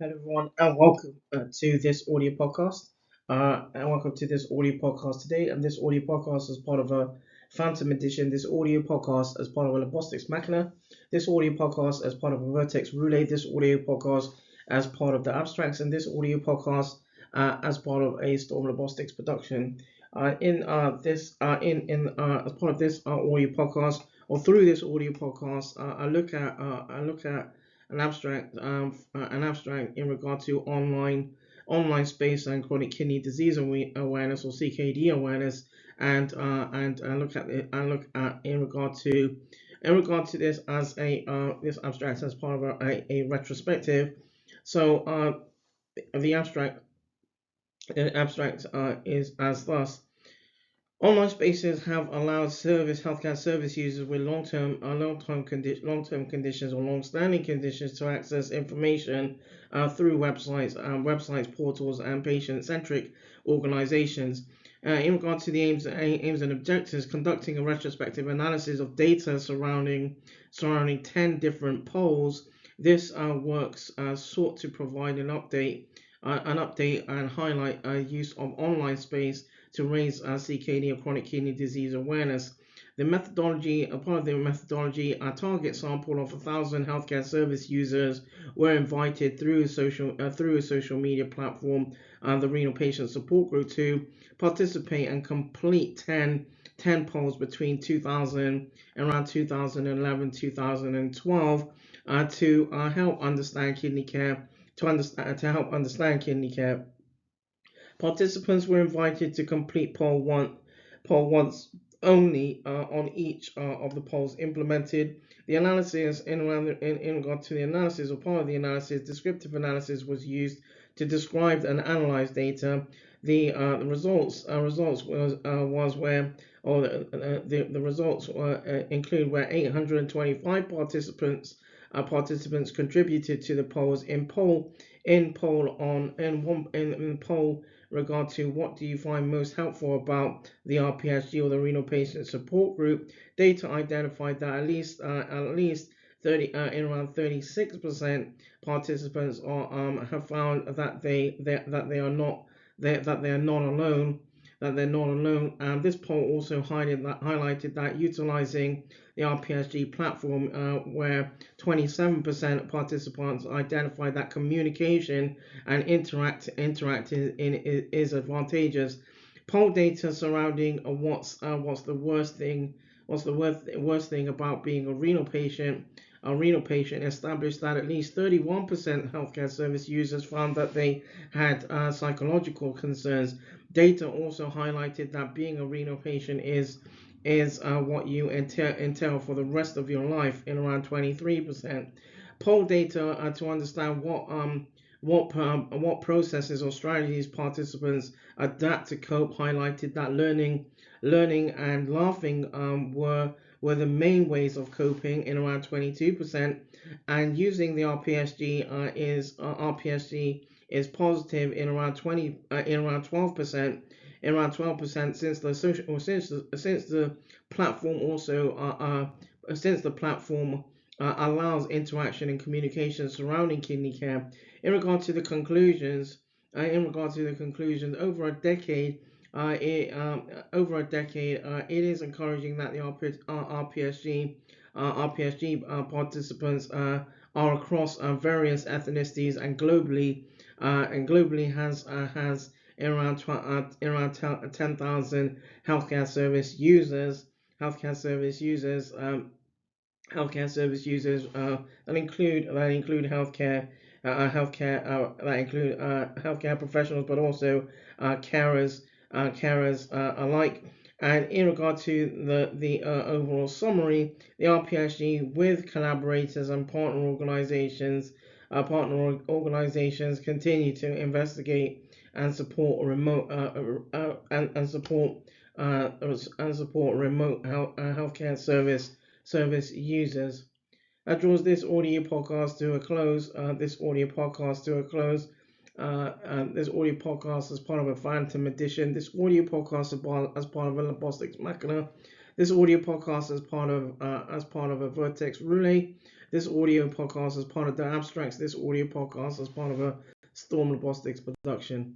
Hello, everyone, and welcome to this audio podcast. And welcome to this audio podcast today. And this audio podcast is part of a Phantom Edition. This audio podcast as part of a Labostix Machina. This audio podcast as part of a Vertex Relay. This audio podcast as part of the Abstrax, and this audio podcast as part of a Storm Labostix production. In this, as part of this audio podcast, or through this audio podcast, I look at an abstract in regard to online space and chronic kidney disease awareness, or CKD awareness, and look at it and look at in regard to this as a this abstract as part of a retrospective. So the abstract is as thus. Online spaces have allowed healthcare service users with long-term conditions or long-standing conditions to access information through websites, portals, and patient-centric organizations. In regard to the aims and objectives, conducting a retrospective analysis of data surrounding 10 different polls. This works sought to provide an update and highlight use of online space to raise CKD or chronic kidney disease awareness. The methodology, a part of the methodology, a target sample of 1,000 healthcare service users were invited through a social media platform, the Renal Patient Support Group, to participate and complete 10 polls between 2011 2012 to help understand kidney care to help understand kidney care. Participants were invited to complete poll once only on each of the polls implemented. The analysis in regard to the analysis, or part of the analysis, descriptive analysis was used to describe and analyze data. The results was where or the results include where 825 participants contributed to the polls in poll regard to what do you find most helpful about the RPSG, or the Renal Patient Support Group. Data identified that at least 30 in around 36% participants have found that they are not that they are not alone. That they're not alone. And this poll also highlighted that utilizing the RPSG platform, where 27% of participants identified that communication and interact is advantageous. Poll data surrounding what's the worst thing about being a renal patient. A renal patient established that at least 31% healthcare service users found that they had psychological concerns. Data also highlighted that being a renal patient is what you entail for the rest of your life in around 23%. Poll data to understand what processes or strategies participants adapt to cope highlighted that learning and laughing were the main ways of coping in around 22%, and using the RPSG is positive in around 12%. In around 12%, since the social or since the platform also since the platform allows interaction and communication surrounding kidney care. In regard to the conclusions, over a decade, it is encouraging that the RPSG participants are across various ethnicities and globally has in around 10,000 healthcare service users. Healthcare service users. Healthcare service users that include healthcare professionals, but also carers alike. And in regard to the overall summary, the RPSG with collaborators and partner organizations continue to investigate and support remote and support remote healthcare service users. That draws this audio podcast to a close. This audio podcast is part of a Phantom Edition. This audio podcast as part of a Labostix Machina. This audio podcast as part of a Vertex Relay. This audio podcast is part of the Abstrax. This audio podcast is part of a Storm Labostix production.